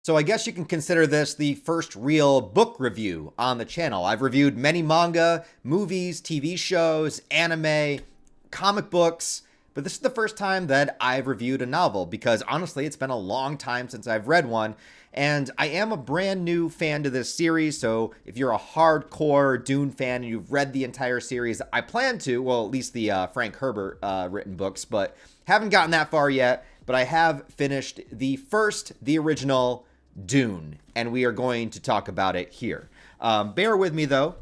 So I guess you can consider this the first real book review on the channel. I've reviewed many manga, movies, TV shows, anime, comic books, but this is the first time that I've reviewed a novel because honestly, it's been a long time since I've read one. And I am a brand new fan to this series, so if you're a hardcore Dune fan and you've read the entire series, I plan to, well, at least the Frank Herbert written books, but haven't gotten that far yet. But I have finished the original Dune, and we are going to talk about it here. Bear with me, though,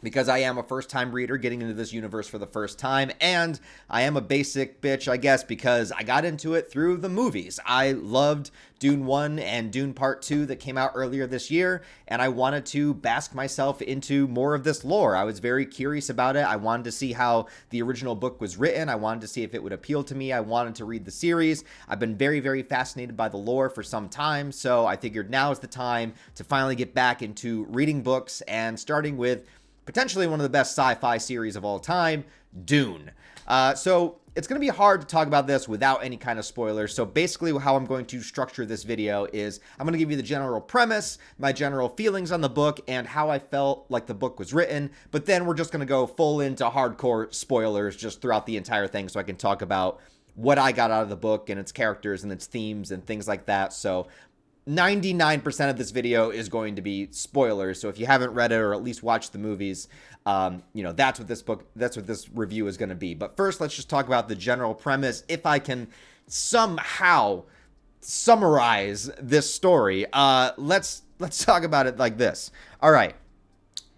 because I am a first-time reader getting into this universe for the first time, and I am a basic bitch, I guess, because I got into it through the movies. I loved Dune 1 and Dune Part 2 that came out earlier this year, and I wanted to bask myself into more of this lore. I was very curious about it. I wanted to see how the original book was written. I wanted to see if it would appeal to me. I wanted to read the series. I've been very, very fascinated by the lore for some time, so I figured now is the time to finally get back into reading books and starting with potentially one of the best sci-fi series of all time, Dune. So it's going to be hard to talk about this without any kind of spoilers. So basically how I'm going to structure this video is I'm going to give you the general premise, my general feelings on the book, and how I felt like the book was written. But then we're just going to go full into hardcore spoilers just throughout the entire thing so I can talk about what I got out of the book and its characters and its themes and things like that. So 99% of this video is going to be spoilers. So if you haven't read it or at least watched the movies, that's what this review is going to be. But first, let's just talk about the general premise. If I can somehow summarize this story, let's talk about it like this. All right.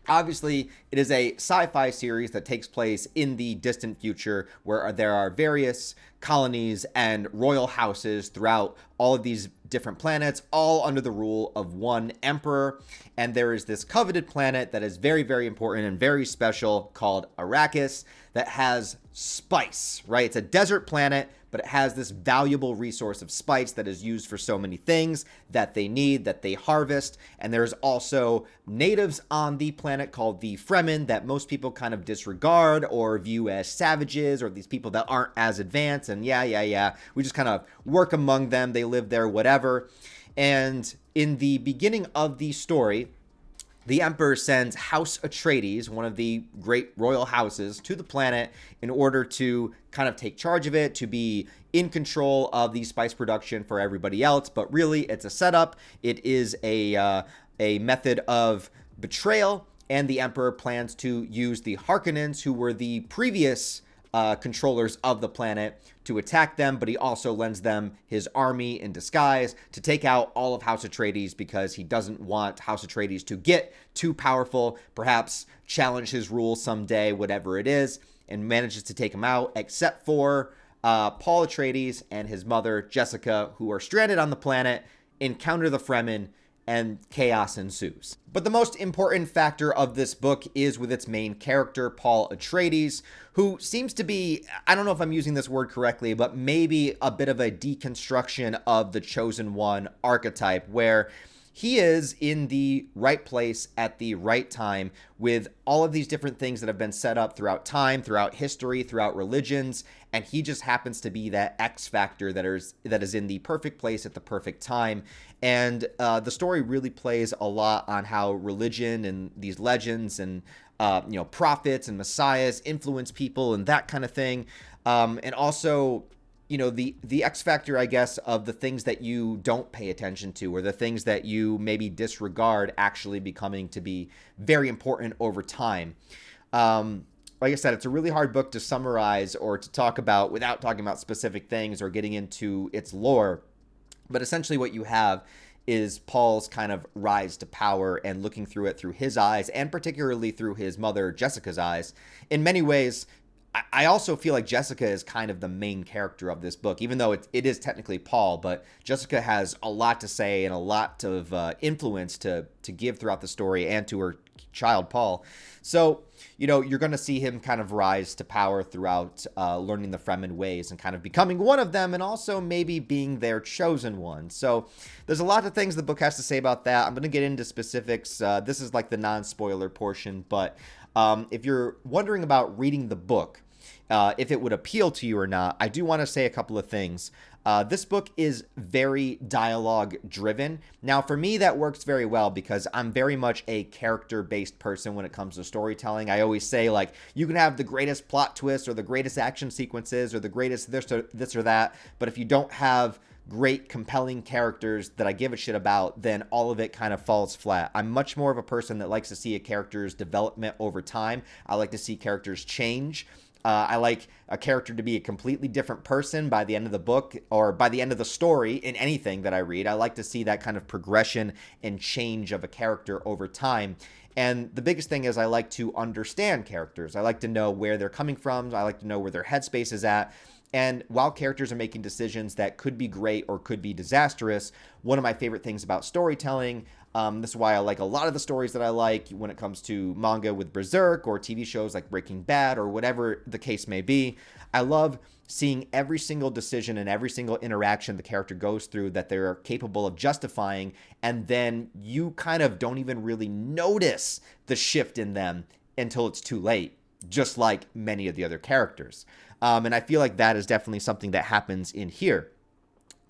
Obviously, it is a sci-fi series that takes place in the distant future where there are various colonies and royal houses throughout all of these different planets, all under the rule of one emperor. And there is this coveted planet that is very, very important and very special called Arrakis that has spice, right? It's a desert planet, but it has this valuable resource of spice that is used for so many things that they need, that they harvest. And there's also natives on the planet called the Fremen that most people kind of disregard or view as savages or these people that aren't as advanced. And yeah, we just kind of work among them. They live there, whatever. And in the beginning of the story, the Emperor sends House Atreides, one of the great royal houses, to the planet in order to kind of take charge of it, to be in control of the spice production for everybody else. But really, it's a setup. It is a method of betrayal, and the Emperor plans to use the Harkonnens, who were the previous controllers of the planet, to attack them, but he also lends them his army in disguise to take out all of House Atreides because he doesn't want House Atreides to get too powerful, perhaps challenge his rule someday, whatever it is, and manages to take him out, except for Paul Atreides and his mother, Jessica, who are stranded on the planet, encounter the Fremen, and chaos ensues. But the most important factor of this book is with its main character, Paul Atreides, who seems to be, I don't know if I'm using this word correctly, but maybe a bit of a deconstruction of the Chosen One archetype, where he is in the right place at the right time with all of these different things that have been set up throughout time, throughout history, throughout religions, and he just happens to be that X factor that is in the perfect place at the perfect time. And the story really plays a lot on how religion and these legends and prophets and messiahs influence people and that kind of thing, and also the X factor, I guess, of the things that you don't pay attention to or the things that you maybe disregard actually becoming to be very important over time. Like I said, it's a really hard book to summarize or to talk about without talking about specific things or getting into its lore. But essentially what you have is Paul's kind of rise to power and looking through it through his eyes, and particularly through his mother, Jessica's eyes. In many ways, I also feel like Jessica is kind of the main character of this book, even though it is technically Paul, but Jessica has a lot to say and a lot of influence to give throughout the story and to her child, Paul. So, you're going to see him kind of rise to power throughout learning the Fremen ways and kind of becoming one of them and also maybe being their chosen one. So there's a lot of things the book has to say about that. I'm going to get into specifics. This is like the non-spoiler portion, but if you're wondering about reading the book, if it would appeal to you or not, I do want to say a couple of things. This book is very dialogue driven. Now, for me, that works very well because I'm very much a character-based person when it comes to storytelling. I always say, like, you can have the greatest plot twists or the greatest action sequences or the greatest this or that, but if you don't have great, compelling characters that I give a shit about, then all of it kind of falls flat. I'm much more of a person that likes to see a character's development over time. I like to see characters change. I like a character to be a completely different person by the end of the book or by the end of the story in anything that I read. I like to see that kind of progression and change of a character over time. And the biggest thing is I like to understand characters. I like to know where they're coming from. I like to know where their headspace is at. And while characters are making decisions that could be great or could be disastrous, one of my favorite things about storytelling, this is why I like a lot of the stories that I like when it comes to manga with Berserk or TV shows like Breaking Bad or whatever the case may be. I love seeing every single decision and every single interaction the character goes through that they're capable of justifying, and then you kind of don't even really notice the shift in them until it's too late, just like many of the other characters. And I feel like that is definitely something that happens in here.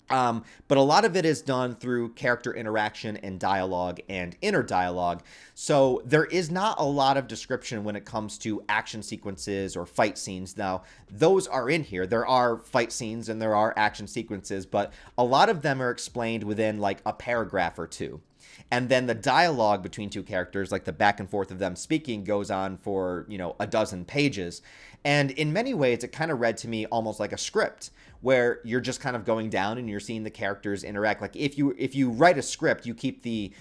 But a lot of it is done through character interaction and dialogue and inner dialogue. So there is not a lot of description when it comes to action sequences or fight scenes. Now, those are in here. There are fight scenes and there are action sequences, but a lot of them are explained within like a paragraph or two. And then the dialogue between two characters, like the back and forth of them speaking, goes on for, a dozen pages. And in many ways, it kind of read to me almost like a script where you're just kind of going down and you're seeing the characters interact. Like if you write a script, you keep the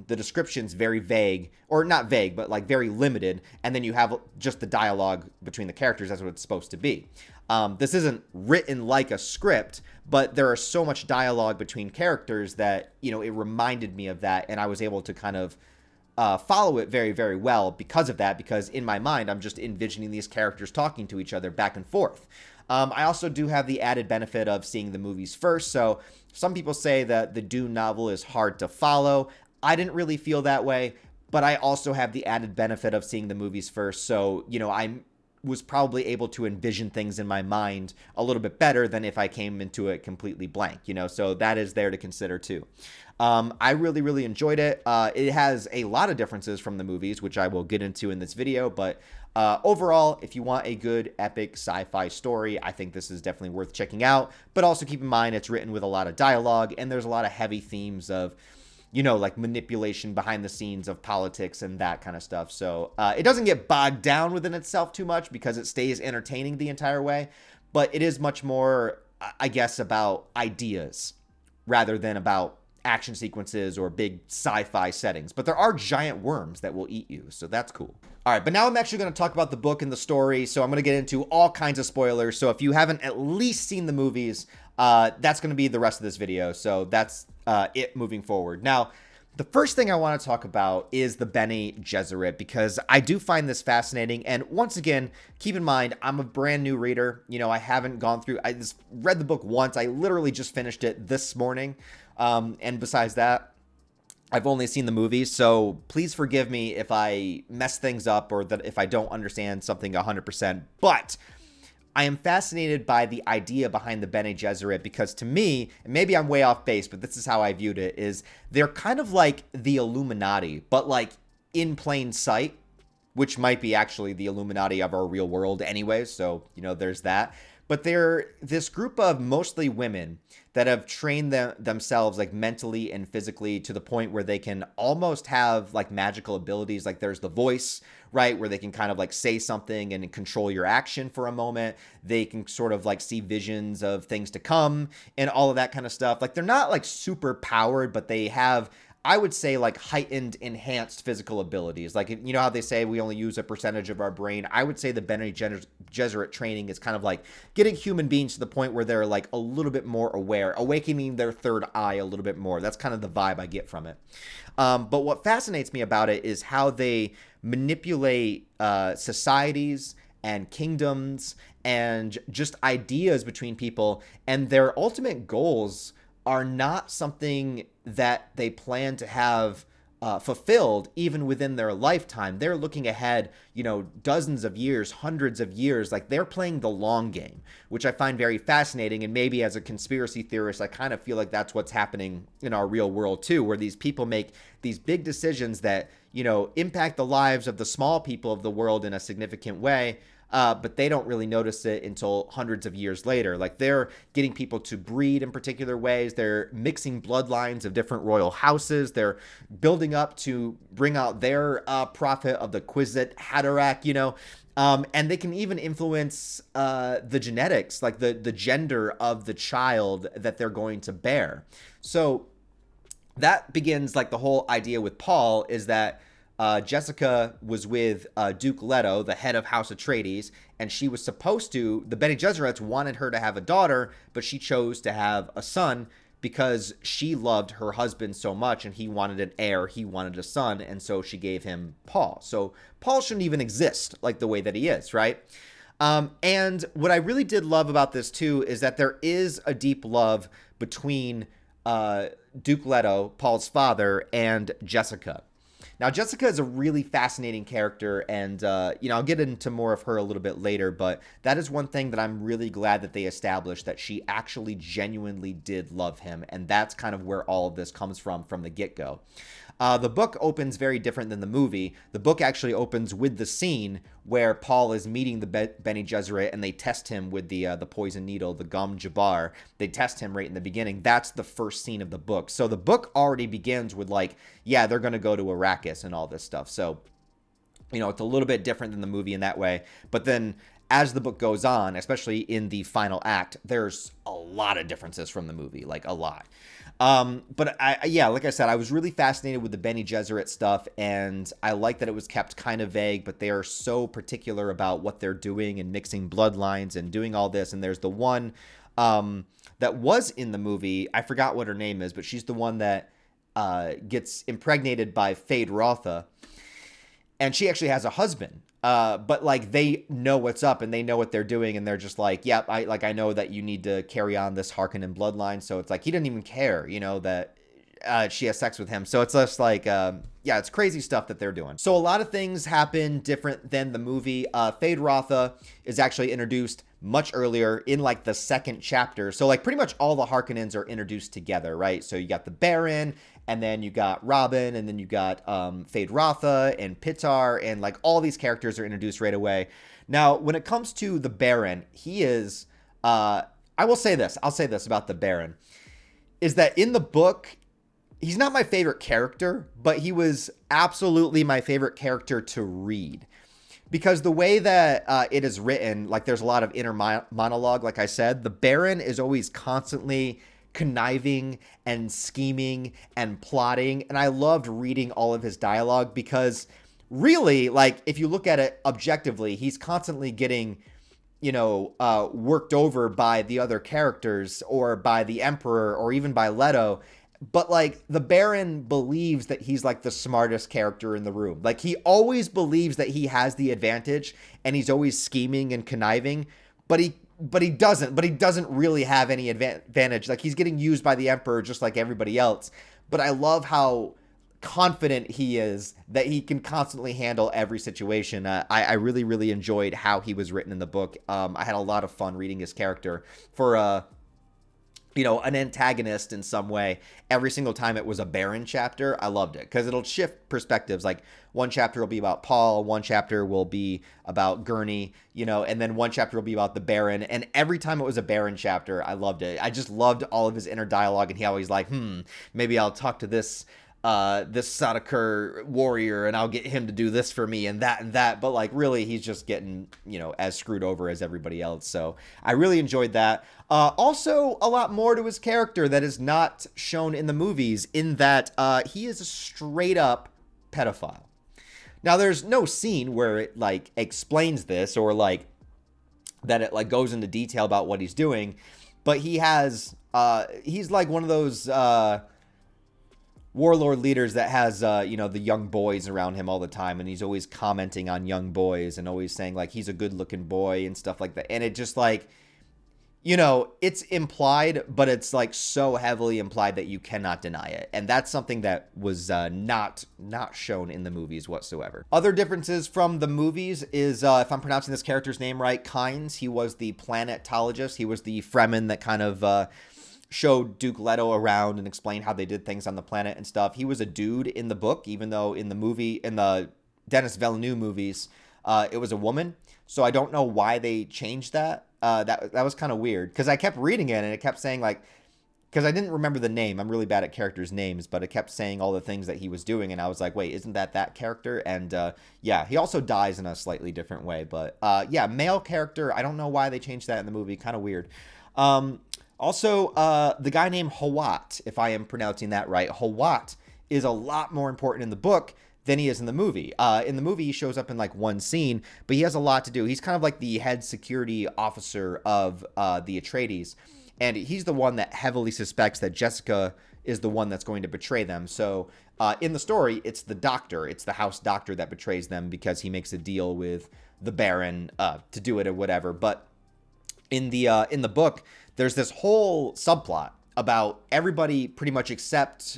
descriptions very vague, or not vague, but like very limited. And then you have just the dialogue between the characters. That's what it's supposed to be. This isn't written like a script, but there are so much dialogue between characters that, it reminded me of that. And I was able to kind of follow it very, very well because of that, because in my mind, I'm just envisioning these characters talking to each other back and forth. I also do have the added benefit of seeing the movies first. So some people say that the Dune novel is hard to follow. I didn't really feel that way, but I also have the added benefit of seeing the movies first. So, I was probably able to envision things in my mind a little bit better than if I came into it completely blank, so that is there to consider too. I really, really enjoyed it. It has a lot of differences from the movies, which I will get into in this video, but overall, if you want a good epic sci-fi story, I think this is definitely worth checking out, but also keep in mind it's written with a lot of dialogue and there's a lot of heavy themes of like manipulation behind the scenes of politics and that kind of stuff. So it doesn't get bogged down within itself too much because it stays entertaining the entire way. But it is much more, I guess, about ideas rather than about action sequences or big sci-fi settings. But there are giant worms that will eat you, so that's cool. All right, but now I'm actually going to talk about the book and the story, so I'm going to get into all kinds of spoilers. So if you haven't at least seen the movies, that's going to be the rest of this video. So that's it moving forward. Now, the first thing I want to talk about is the Bene Gesserit, because I do find this fascinating. And once again, keep in mind, I'm a brand new reader. I haven't gone through, I just read the book once. I literally just finished it this morning. And besides that, I've only seen the movies, so please forgive me if I mess things up or that if I don't understand something 100%. But I am fascinated by the idea behind the Bene Gesserit because to me, and maybe I'm way off base, but this is how I viewed it, is they're kind of like the Illuminati, but like in plain sight, which might be actually the Illuminati of our real world anyway, so, there's that. But they're this group of mostly women that have trained themselves like mentally and physically to the point where they can almost have like magical abilities. Like there's the voice, right? Where they can kind of like say something and control your action for a moment. They can sort of like see visions of things to come and all of that kind of stuff. Like they're not like super powered, but they have, I would say, like heightened, enhanced physical abilities. Like, how they say we only use a percentage of our brain. I would say the Bene Gesserit training is kind of like getting human beings to the point where they're like a little bit more aware, awakening their third eye a little bit more. That's kind of the vibe I get from it. But what fascinates me about it is how they manipulate societies and kingdoms and just ideas between people, and their ultimate goals are not something that they plan to have fulfilled even within their lifetime. They're looking ahead, dozens of years, hundreds of years. Like, they're playing the long game, which I find very fascinating. And maybe as a conspiracy theorist, I kind of feel like that's what's happening in our real world too, where these people make these big decisions that, impact the lives of the small people of the world in a significant way. But they don't really notice it until hundreds of years later. Like, they're getting people to breed in particular ways. They're mixing bloodlines of different royal houses. They're building up to bring out their prophet of the Kwisatz Haderach, and they can even influence the genetics, like the gender of the child that they're going to bear. So that begins, like, the whole idea with Paul is that Jessica was with Duke Leto, the head of House Atreides, and she was supposed to, the Bene Gesserits wanted her to have a daughter, but she chose to have a son because she loved her husband so much and he wanted an heir, he wanted a son, and so she gave him Paul. So Paul shouldn't even exist like the way that he is, right? And what I really did love about this too is that there is a deep love between Duke Leto, Paul's father, and Jessica. Now, Jessica is a really fascinating character, and, I'll get into more of her a little bit later, but that is one thing that I'm really glad that they established, that she actually genuinely did love him, and that's kind of where all of this comes from the get-go. The book opens very different than the movie. The book actually opens with the scene where Paul is meeting the Bene Gesserit, and they test him with the poison needle, the gum jabbar. They test him right in the beginning. That's the first scene of the book. So the book already begins with, like, yeah, they're going to go to Arrakis and all this stuff. So, it's a little bit different than the movie in that way. But then as the book goes on, especially in the final act, there's a lot of differences from the movie, like a lot. But like I said, I was really fascinated with the Bene Gesserit stuff, and I like that it was kept kind of vague, but they are so particular about what they're doing and mixing bloodlines and doing all this. And there's the one that was in the movie. I forgot what her name is, but she's the one that gets impregnated by Feyd-Rautha, and she actually has a husband. But like, they know what's up and they know what they're doing, and they're just like, yep, I know that you need to carry on this Harkonnen bloodline. So it's like, he didn't even care, that she has sex with him. So it's just like, it's crazy stuff that they're doing. So a lot of things happen different than the movie. Feyd-Rautha is actually introduced much earlier in like the second chapter. So like, pretty much all the Harkonnens are introduced together, right? So you got the Baron, and then you got Robin, and then you got Feyd-Rautha and Pitar, and like all these characters are introduced right away. Now, when it comes to the Baron, he is, I'll say this about the Baron, is that in the book, he's not my favorite character, but he was absolutely my favorite character to read. Because the way that it is written, like, there's a lot of inner monologue, like I said. The Baron is always constantly conniving and scheming and plotting, and I loved reading all of his dialogue, because really, like, if you look at it objectively, he's constantly getting, worked over by the other characters, or by the Emperor, or even by Leto. But like, the Baron believes that he's like the smartest character in the room. Like, he always believes that he has the advantage, and he's always scheming and conniving, but he doesn't really have any advantage. Like, he's getting used by the Emperor just like everybody else. But I love how confident he is that he can constantly handle every situation. I really, really enjoyed how he was written in the book. I had a lot of fun reading his character for an antagonist in some way. Every single time it was a Baron chapter, I loved it, because it'll shift perspectives. Like, one chapter will be about Paul, one chapter will be about Gurney, and then one chapter will be about the Baron. And every time it was a Baron chapter, I loved it. I just loved all of his inner dialogue, and he always like, maybe I'll talk to this Sardaukar warrior, and I'll get him to do this for me, and that. But like, really, he's just getting, as screwed over as everybody else. So I really enjoyed that. Also, a lot more to his character that is not shown in the movies, in that he is a straight up pedophile. Now, there's no scene where it like explains this, or like that it like goes into detail about what he's doing, but he has he's like one of those warlord leaders that has the young boys around him all the time, and he's always commenting on young boys and always saying like he's a good looking boy and stuff like that. And it just like, you know, it's implied, but it's like so heavily implied that you cannot deny it. And that's something that was not shown in the movies whatsoever. Other differences from the movies is, if I'm pronouncing this character's name right, Kynes. He was the planetologist. He was the Fremen that kind of showed Duke Leto around and explained how they did things on the planet and stuff. He was a dude in the book, even though in the Denis Villeneuve movies, it was a woman. So I don't know why they changed that. That was kind of weird because I kept reading it and it kept saying like, because I didn't remember the name. I'm really bad at characters' names, but it kept saying all the things that he was doing. And I was like, wait, isn't that character? And yeah, he also dies in a slightly different way. But yeah, male character. I don't know why they changed that in the movie. Kind of weird. Also, the guy named Hawat, if I am pronouncing that right, Hawat is a lot more important in the book than he is in the movie. In the movie, he shows up in like one scene, but he has a lot to do. He's kind of like the head security officer of the Atreides, and he's the one that heavily suspects that Jessica is the one that's going to betray them. So in the story, it's the doctor, it's the house doctor that betrays them because he makes a deal with the Baron to do it or whatever. But in the book, there's this whole subplot about everybody pretty much except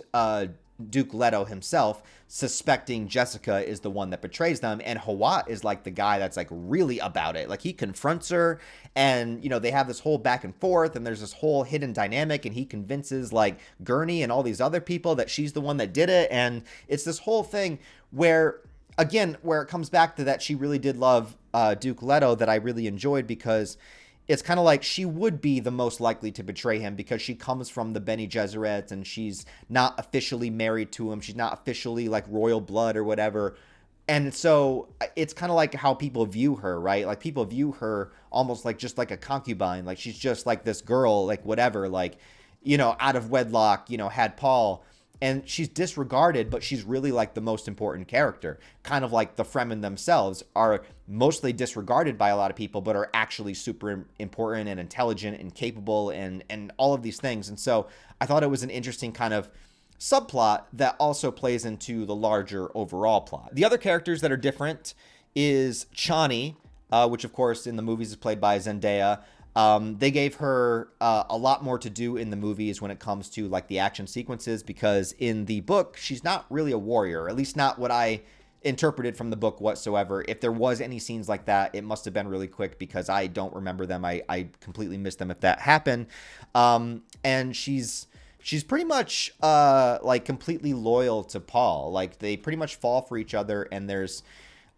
Duke Leto himself suspecting Jessica is the one that betrays them, and Hawat is like the guy that's like really about it. Like he confronts her, and you know they have this whole back and forth, and there's this whole hidden dynamic, and he convinces like Gurney and all these other people that she's the one that did it, and it's this whole thing where it comes back to that she really did love Duke Leto that I really enjoyed because it's kind of like she would be the most likely to betray him because she comes from the Bene Gesserets and she's not officially married to him. She's not officially like royal blood or whatever. And so it's kind of like how people view her, right? Like people view her almost like just like a concubine. Like she's just like this girl, like whatever, like, you know, out of wedlock, you know, had Paul. And she's disregarded, but she's really like the most important character. Kind of like the Fremen themselves are mostly disregarded by a lot of people, but are actually super important and intelligent and capable and all of these things. And so I thought it was an interesting kind of subplot that also plays into the larger overall plot. The other characters that are different is Chani, which of course in the movies is played by Zendaya. They gave her a lot more to do in the movies when it comes to like the action sequences, because in the book, she's not really a warrior, at least not what I interpreted from the book whatsoever. If there was any scenes like that, it must have been really quick because I don't remember them. I completely missed them if that happened. And she's pretty much like completely loyal to Paul. Like they pretty much fall for each other, and there's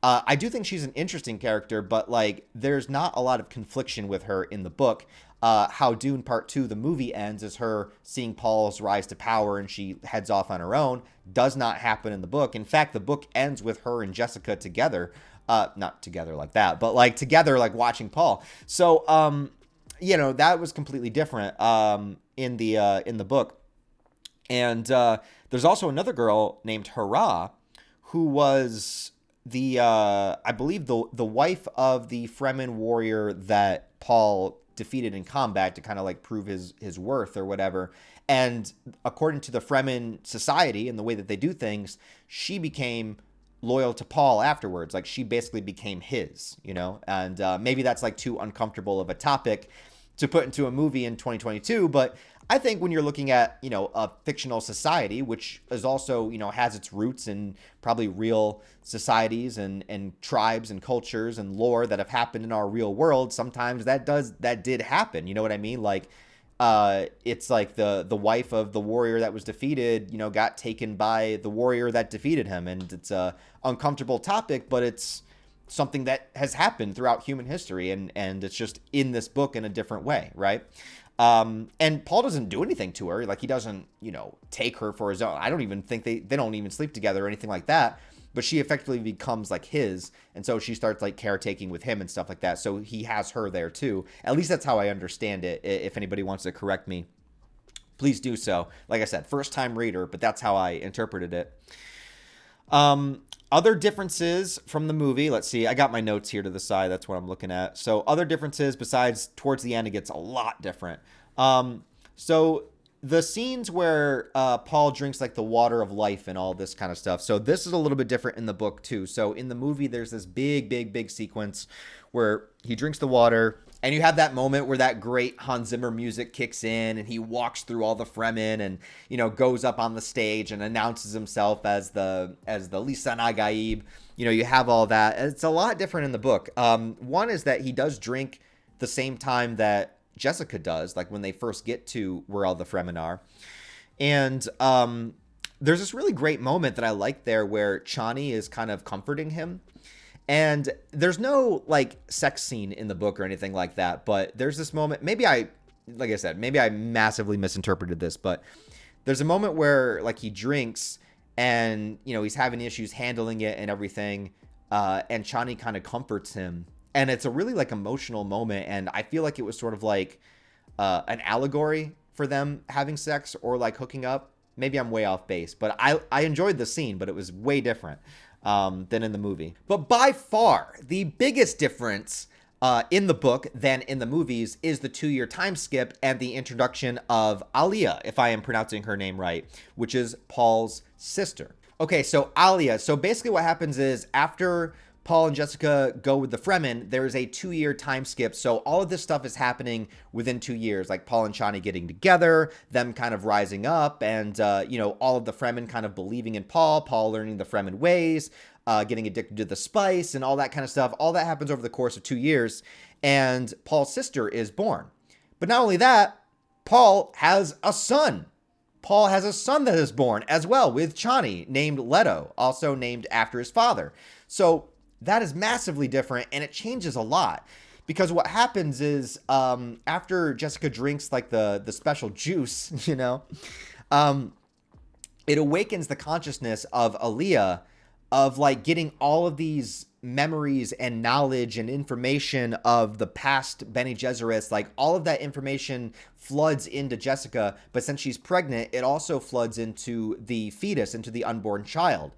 I do think she's an interesting character, but like there's not a lot of confliction with her in the book. How Dune Part 2, the movie, ends is her seeing Paul's rise to power and she heads off on her own. Does not happen in the book. In fact, the book ends with her and Jessica together. Not together like that, but like together, like watching Paul. So, you know, that was completely different in the book. And there's also another girl named Hera who was I believe the wife of the Fremen warrior that Paul defeated in combat to kind of like prove his worth or whatever. And according to the Fremen society and the way that they do things, she became loyal to Paul afterwards. Like she basically became his, you know, and maybe that's like too uncomfortable of a topic to put into a movie in 2022. But I think when you're looking at, you know, a fictional society, which is also, you know, has its roots in probably real societies and tribes and cultures and lore that have happened in our real world, sometimes that did happen. You know what I mean? Like, it's like the wife of the warrior that was defeated, you know, got taken by the warrior that defeated him. And it's a uncomfortable topic, but it's something that has happened throughout human history. And it's just in this book in a different way. Right. And Paul doesn't do anything to her. Like he doesn't, you know, take her for his own. I don't even think they don't even sleep together or anything like that, but she effectively becomes like his. And so she starts like caretaking with him and stuff like that. So he has her there too. At least that's how I understand it. If anybody wants to correct me, please do so. Like I said, first time reader, but that's how I interpreted it. Other differences from the movie. Let's see. I got my notes here to the side. That's what I'm looking at. So other differences besides towards the end, it gets a lot different. So the scenes where Paul drinks like the water of life and all this kind of stuff. So this is a little bit different in the book too. So in the movie, there's this big sequence where he drinks the water And you have that moment where that great Hans Zimmer music kicks in and he walks through all the Fremen and, goes up on the stage and announces himself as the Lisan Agaib. You have all that. It's a lot different in the book. One is that he does drink the same time that Jessica does, like when they first get to where all the Fremen are. And there's this really great moment that I like there where Chani is kind of comforting him. And there's no like sex scene in the book or anything like that, but there's this moment, maybe I massively misinterpreted this, but there's a moment where like he drinks and, he's having issues handling it and everything. And Chani kind of comforts him, and it's a really like emotional moment. And I feel like it was sort of like an allegory for them having sex or like hooking up. Maybe I'm way off base, but I enjoyed the scene, but it was way different than in the movie. But by far, the biggest difference in the book than in the movies is the 2-year time skip and the introduction of Alia, if I am pronouncing her name right, which is Paul's sister. Okay, so Alia. So basically what happens is after Paul and Jessica go with the Fremen, there is a 2-year time skip. So all of this stuff is happening within 2 years, like Paul and Chani getting together, them kind of rising up, and, all of the Fremen kind of believing in Paul learning the Fremen ways, getting addicted to the spice and all that kind of stuff. All that happens over the course of 2 years, and Paul's sister is born. But not only that, Paul has a son. Paul has a son that is born as well with Chani, named Leto, also named after his father. So that is massively different, and it changes a lot, because what happens is after Jessica drinks like the special juice, it awakens the consciousness of Aaliyah of like getting all of these memories and knowledge and information of the past Bene Gesserits. Like all of that information floods into Jessica, but since she's pregnant, it also floods into the fetus, into the unborn child.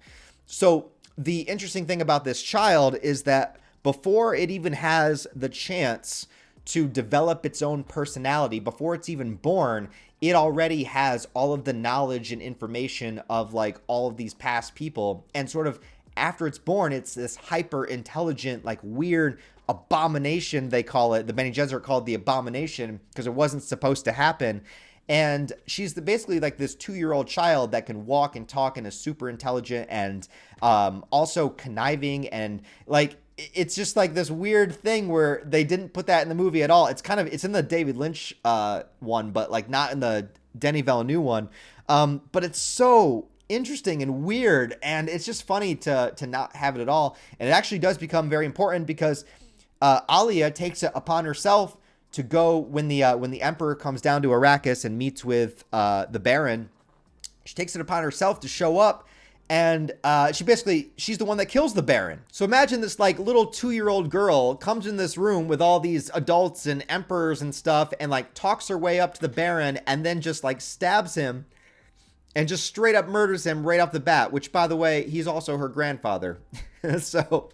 So the interesting thing about this child is that before it even has the chance to develop its own personality, before it's even born, it already has all of the knowledge and information of like all of these past people. And sort of after it's born, it's this hyper intelligent, like weird abomination, they call it. The Bene Gesserit called the abomination because it wasn't supposed to happen. And she's basically like this 2-year-old child that can walk and talk and is super intelligent and also conniving. And like, it's just like this weird thing where they didn't put that in the movie at all. It's in the David Lynch one, but like not in the Denis Villeneuve one. But it's so interesting and weird. And it's just funny to not have it at all. And it actually does become very important because Alia takes it upon herself to go when the Emperor comes down to Arrakis and meets with the Baron. She takes it upon herself to show up, and she's the one that kills the Baron. So imagine this like little 2-year-old girl comes in this room with all these adults and emperors and stuff, and like talks her way up to the Baron, and then just like stabs him and just straight up murders him right off the bat. Which, by the way, he's also her grandfather. So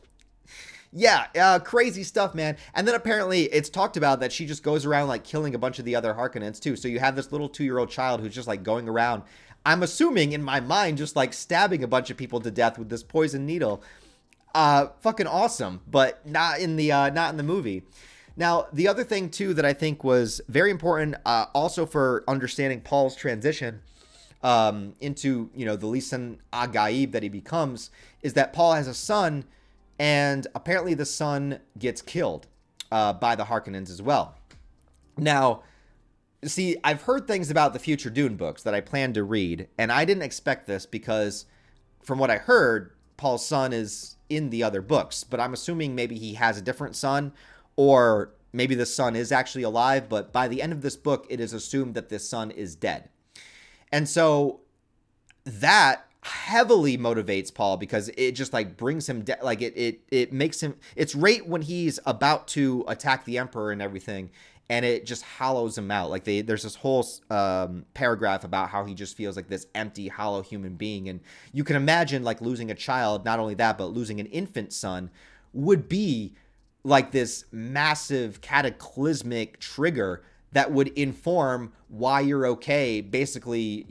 yeah, crazy stuff, man. And then apparently it's talked about that she just goes around like killing a bunch of the other Harkonnens too. So you have this little 2-year-old child who's just like going around, I'm assuming in my mind, just like stabbing a bunch of people to death with this poison needle. Fucking awesome, but not in the movie. Now, the other thing too that I think was very important, also for understanding Paul's transition into, the Lisan Agaib that he becomes, is that Paul has a son. And apparently the son gets killed by the Harkonnens as well. Now, see, I've heard things about the future Dune books that I plan to read, and I didn't expect this because from what I heard, Paul's son is in the other books, but I'm assuming maybe he has a different son, or maybe the son is actually alive, but by the end of this book, it is assumed that this son is dead. And so that heavily motivates Paul because it just like brings him like it makes him, it's right when he's about to attack the Emperor and everything, and it just hollows him out. Like there's this whole paragraph about how he just feels like this empty, hollow human being. And you can imagine like losing a child, not only that, but losing an infant son would be like this massive cataclysmic trigger that would inform why you're okay, basically,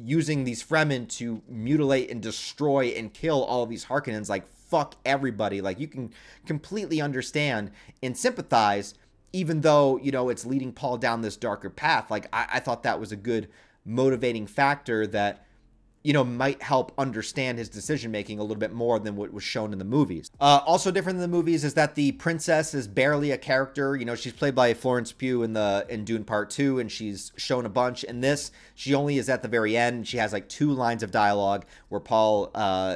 using these Fremen to mutilate and destroy and kill all of these Harkonnens. Like, fuck everybody. Like, you can completely understand and sympathize even though, it's leading Paul down this darker path, like I thought that was a good motivating factor that, might help understand his decision making a little bit more than what was shown in the movies. Also different than the movies is that the princess is barely a character. She's played by Florence Pugh in Dune Part 2, and she's shown a bunch. In this, she only is at the very end. She has like 2 lines of dialogue where Paul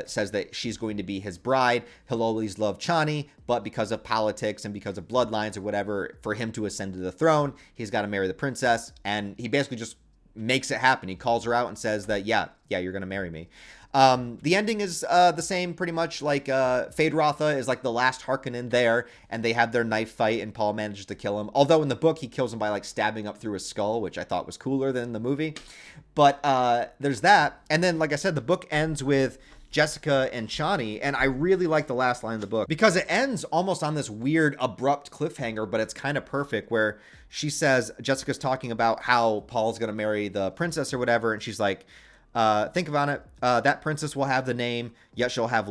says that she's going to be his bride. He'll always love Chani, but because of politics and because of bloodlines or whatever, for him to ascend to the throne, he's got to marry the princess. And he basically just makes it happen. He calls her out and says that, yeah, you're going to marry me. The ending is the same pretty much, like Feyd-Rautha is like the last Harkonnen there, and they have their knife fight, and Paul manages to kill him. Although in the book, he kills him by like stabbing up through his skull, which I thought was cooler than the movie. But there's that. And then, like I said, the book ends with Jessica and Chani, and I really like the last line of the book because it ends almost on this weird abrupt cliffhanger, but it's kind of perfect, where she says, Jessica's talking about how Paul's gonna marry the princess or whatever, and she's like, think about it, that princess will have the name, yet she'll have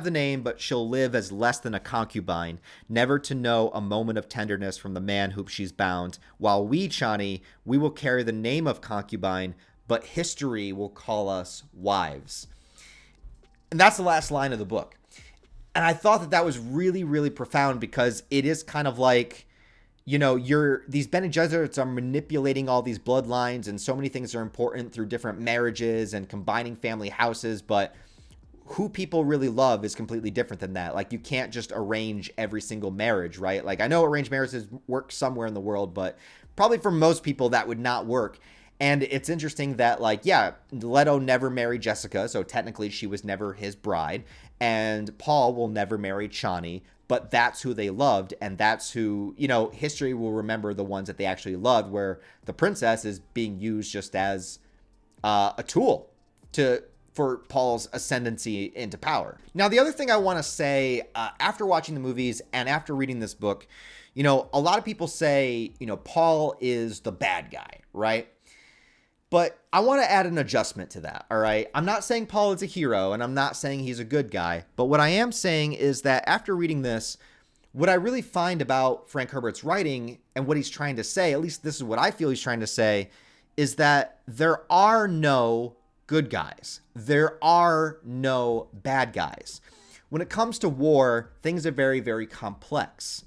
the name, but she'll live as less than a concubine, never to know a moment of tenderness from the man whom she's bound, while we, Chani, we will carry the name of concubine, but history will call us wives. And that's the last line of the book. And I thought that was really, really profound, because it is kind of like, these Bene Gesserits are manipulating all these bloodlines, and so many things are important through different marriages and combining family houses, but who people really love is completely different than that. Like, you can't just arrange every single marriage, right? Like, I know arranged marriages work somewhere in the world, but probably for most people that would not work. And it's interesting that, like, yeah, Leto never married Jessica, so technically she was never his bride. And Paul will never marry Chani, but that's who they loved, and that's who, history will remember the ones that they actually loved, where the princess is being used just as a tool for Paul's ascendancy into power. Now, the other thing I want to say, after watching the movies and after reading this book, a lot of people say, Paul is the bad guy, right? But I want to add an adjustment to that, all right? I'm not saying Paul is a hero, and I'm not saying he's a good guy. But what I am saying is that after reading this, what I really find about Frank Herbert's writing and what he's trying to say, at least this is what I feel he's trying to say, is that there are no good guys. There are no bad guys. When it comes to war, things are very, very complex.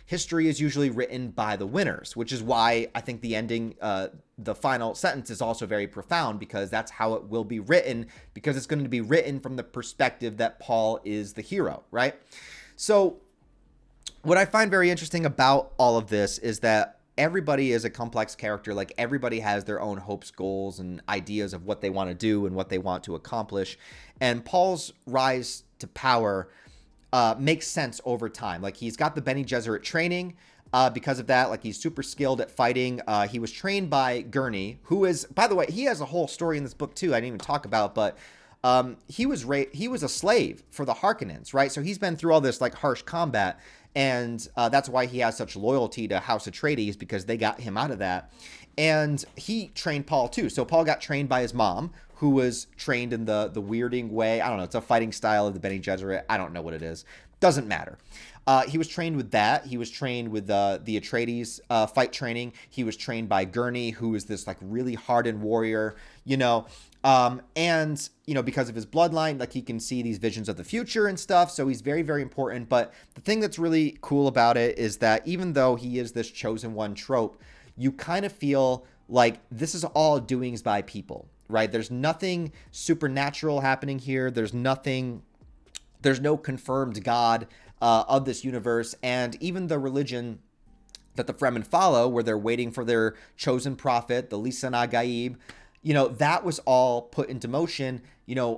History is usually written by the winners, which is why I think the ending, the final sentence is also very profound, because that's how it will be written, because it's going to be written from the perspective that Paul is the hero, right? So what I find very interesting about all of this is that everybody is a complex character. Like, everybody has their own hopes, goals, and ideas of what they want to do and what they want to accomplish. And Paul's rise to power makes sense over time. Like, he's got the Bene Gesserit training. Because of that, like, he's super skilled at fighting. He was trained by Gurney, who is, by the way, he has a whole story in this book too I didn't even talk about, but he was a slave for the Harkonnens, right? So he's been through all this, like, harsh combat, and that's why he has such loyalty to House Atreides, because they got him out of that. And he trained Paul too. So Paul got trained by his mom, who was trained in the weirding way. I don't know. It's a fighting style of the Bene Gesserit. I don't know what it is. Doesn't matter. He was trained with that. He was trained with the Atreides fight training. He was trained by Gurney, who is this, like, really hardened warrior, and, because of his bloodline, like, he can see these visions of the future and stuff. So he's very, very important. But the thing that's really cool about it is that even though he is this chosen one trope, you kind of feel like this is all doings by people, right? There's nothing supernatural happening here. There's no confirmed God of this universe. And even the religion that the Fremen follow, where they're waiting for their chosen prophet, the Lisan Gaib, that was all put into motion,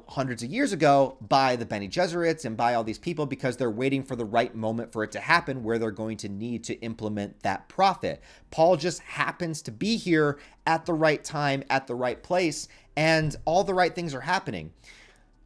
hundreds of years ago by the Bene Gesserits and by all these people, because they're waiting for the right moment for it to happen, where they're going to need to implement that prophet. Paul just happens to be here at the right time, at the right place, and all the right things are happening.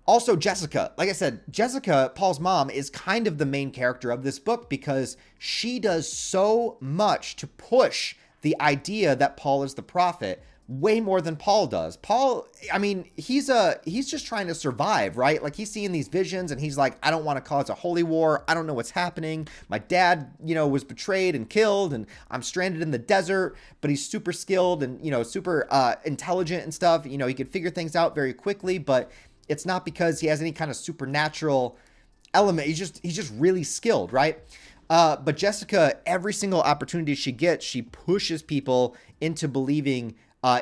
Also, Jessica, like I said, Jessica, Paul's mom, is kind of the main character of this book, because she does so much to push the idea that Paul is the prophet, way more than Paul does. Paul, I mean, he's just trying to survive, right? Like, he's seeing these visions and he's like, I don't want to cause a holy war. I don't know what's happening. My dad, was betrayed and killed, and I'm stranded in the desert, but he's super skilled and, super intelligent and stuff. He can figure things out very quickly, but it's not because he has any kind of supernatural element. He's just really skilled, right? But Jessica, every single opportunity she gets, she pushes people into believing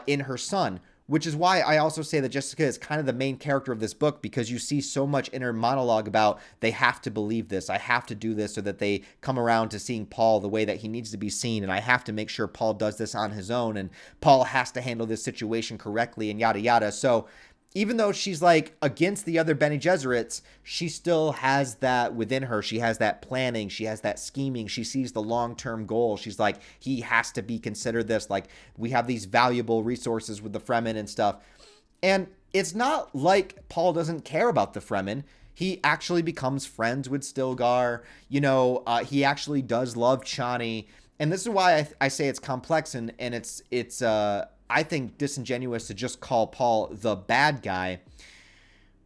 in her son, which is why I also say that Jessica is kind of the main character of this book, because you see so much inner monologue about they have to believe this. I have to do this so that they come around to seeing Paul the way that he needs to be seen. And I have to make sure Paul does this on his own, and Paul has to handle this situation correctly, and yada, yada. So even though she's like against the other Bene Gesserits, she still has that within her. She has that planning. She has that scheming. She sees the long-term goal. She's like, he has to be considered this. Like, we have these valuable resources with the Fremen and stuff. And it's not like Paul doesn't care about the Fremen. He actually becomes friends with Stilgar. He actually does love Chani. And this is why I say it's complex, and it's I think, disingenuous to just call Paul the bad guy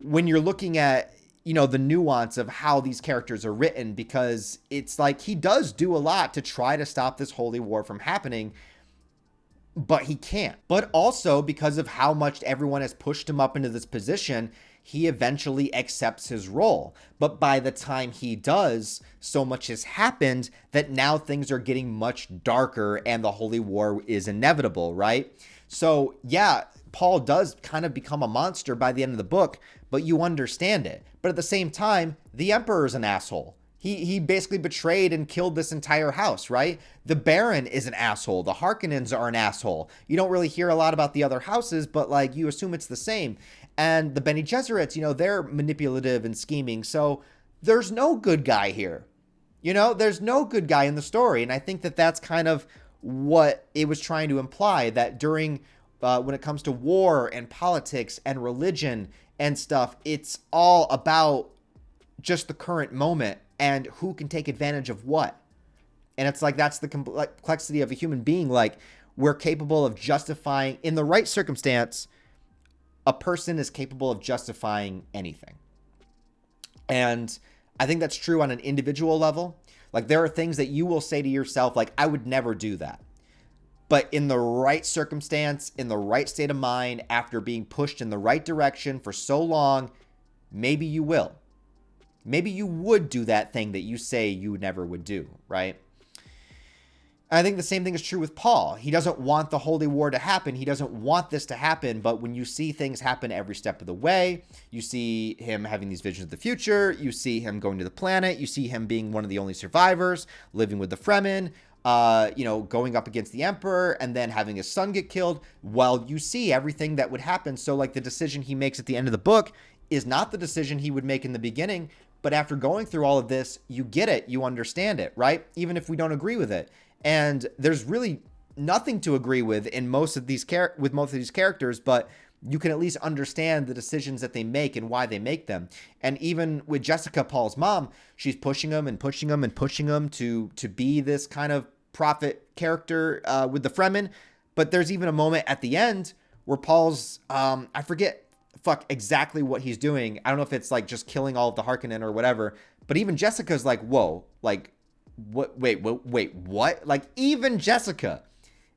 when you're looking at, the nuance of how these characters are written, because it's like he does do a lot to try to stop this holy war from happening, but he can't. But also because of how much everyone has pushed him up into this position, he eventually accepts his role. But by the time he does, so much has happened that now things are getting much darker and the holy war is inevitable, right? So yeah, Paul does kind of become a monster by the end of the book, but you understand it. But at the same time, the Emperor is an asshole. He basically betrayed and killed this entire house, right? The Baron is an asshole. The Harkonnens are an asshole. You don't really hear a lot about the other houses, but like you assume it's the same. And the Bene Gesserits, they're manipulative and scheming. So there's no good guy here. There's no good guy in the story. And I think that that's kind of what it was trying to imply, that during when it comes to war and politics and religion and stuff, it's all about just the current moment and who can take advantage of what. And it's like, that's the complexity of a human being. Like, we're capable of justifying, in the right circumstance, a person is capable of justifying anything. And I think that's true on an individual level. Like, there are things that you will say to yourself, like, I would never do that. But in the right circumstance, in the right state of mind, after being pushed in the right direction for so long, maybe you will. Maybe you would do that thing that you say you never would do, right? I think the same thing is true with Paul. He doesn't want the holy war to happen. He doesn't want this to happen. But when you see things happen every step of the way, you see him having these visions of the future. You see him going to the planet. You see him being one of the only survivors, living with the Fremen, going up against the Emperor, and then having his son get killed. Well, you see everything that would happen. So like, the decision he makes at the end of the book is not the decision he would make in the beginning. But after going through all of this, you get it. You understand it, right? Even if we don't agree with it. And there's really nothing to agree with in most of these characters, but you can at least understand the decisions that they make and why they make them. And even with Jessica, Paul's mom, she's pushing him and pushing him and pushing him to be this kind of prophet character with the Fremen. But there's even a moment at the end where Paul's, I forget exactly what he's doing. I don't know if it's like just killing all of the Harkonnen or whatever. But even Jessica's like, whoa, like, what? Wait, what? Like, even Jessica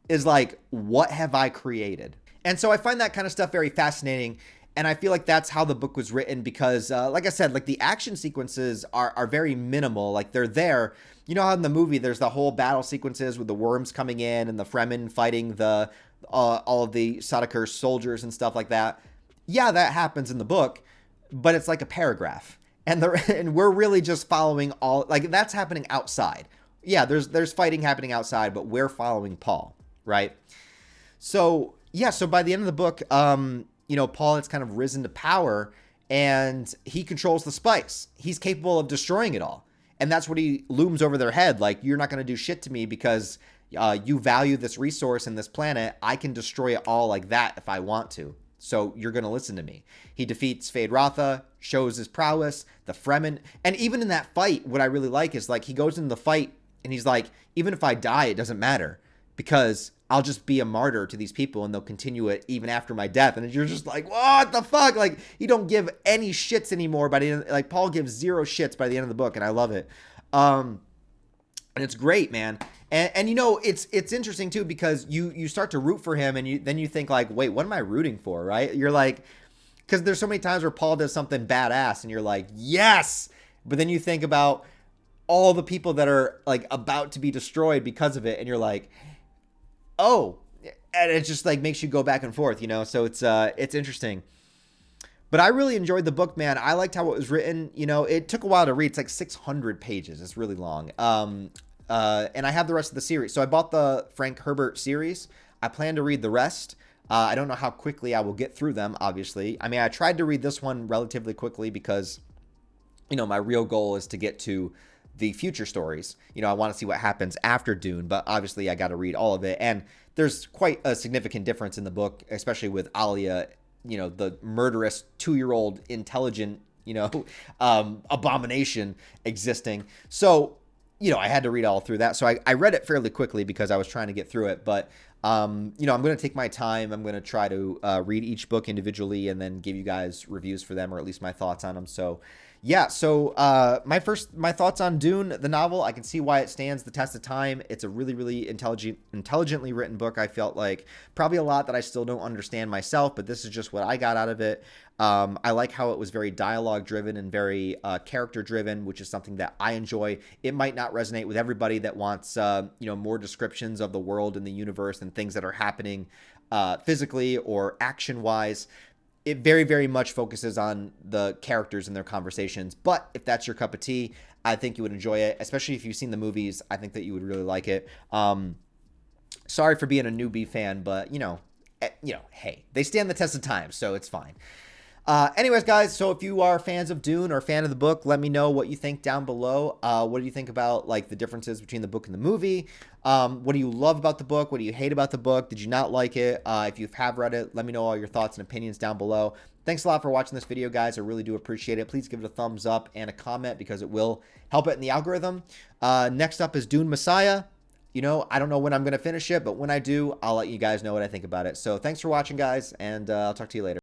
is like, what have I created? And so I find that kind of stuff very fascinating. And I feel like that's how the book was written, because like I said, like, the action sequences are very minimal. Like, they're there. You know how in the movie there's the whole battle sequences with the worms coming in and the Fremen fighting the all of the Sardaukar soldiers and stuff like that. Yeah, that happens in the book, but it's like a paragraph. And we're really just following all, like, that's happening outside. Yeah, there's fighting happening outside, but we're following Paul, right? So yeah, so by the end of the book, Paul has kind of risen to power, and he controls the spice. He's capable of destroying it all, and that's what he looms over their head. Like, you're not going to do shit to me because you value this resource and this planet. I can destroy it all like that if I want to. So you're going to listen to me. He defeats Feyd-Rautha, shows his prowess, the Fremen. And even in that fight, what I really like is, like, he goes into the fight and he's like, even if I die, it doesn't matter, because I'll just be a martyr to these people and they'll continue it even after my death. And you're just like, what the fuck? Like, you don't give any shits anymore by the end. Like, Paul gives zero shits by the end of the book, and I love it. And it's great, man. And you know, it's interesting too, because you start to root for him, and then you think like, wait, what am I rooting for, right? You're like, because there's so many times where Paul does something badass and you're like, yes, but then you think about all the people that are like about to be destroyed because of it, and you're like, oh, and it just like makes you go back and forth, you know? So it's interesting. But I really enjoyed the book, man. I liked how it was written. You know, it took a while to read. It's like 600 pages. It's really long. And I have the rest of the series. So I bought the Frank Herbert series. I plan to read the rest. I don't know how quickly I will get through them, obviously. I mean, I tried to read this one relatively quickly because, you know, my real goal is to get to the future stories. You know, I want to see what happens after Dune, but obviously I got to read all of it. And there's quite a significant difference in the book, especially with Alia, you know, the murderous 2-year-old intelligent, you know, abomination existing. So, you know, I had to read all through that. So I read it fairly quickly because I was trying to get through it. But, you know, I'm going to take my time. I'm going to try to read each book individually and then give you guys reviews for them, or at least my thoughts on them. So, yeah, so my thoughts on Dune, the novel. I can see why it stands the test of time. It's a really, really intelligently written book. I felt like probably a lot that I still don't understand myself, but this is just what I got out of it. I like how it was very dialogue driven and very character driven, which is something that I enjoy. It might not resonate with everybody that wants, you know, more descriptions of the world and the universe and things that are happening physically or action wise. It very, very much focuses on the characters and their conversations. But if that's your cup of tea, I think you would enjoy it, especially if you've seen the movies. I think that you would really like it. Sorry for being a newbie fan, but, you know, hey, they stand the test of time, so it's fine. Anyways, guys, so if you are fans of Dune or a fan of the book, let me know what you think down below. What do you think about like the differences between the book and the movie? What do you love about the book? What do you hate about the book? Did you not like it? If you have read it, let me know all your thoughts and opinions down below. Thanks a lot for watching this video, guys. I really do appreciate it. Please give it a thumbs up and a comment because it will help it in the algorithm. Next up is Dune Messiah. You know, I don't know when I'm going to finish it, but when I do, I'll let you guys know what I think about it. So thanks for watching, guys, and I'll talk to you later.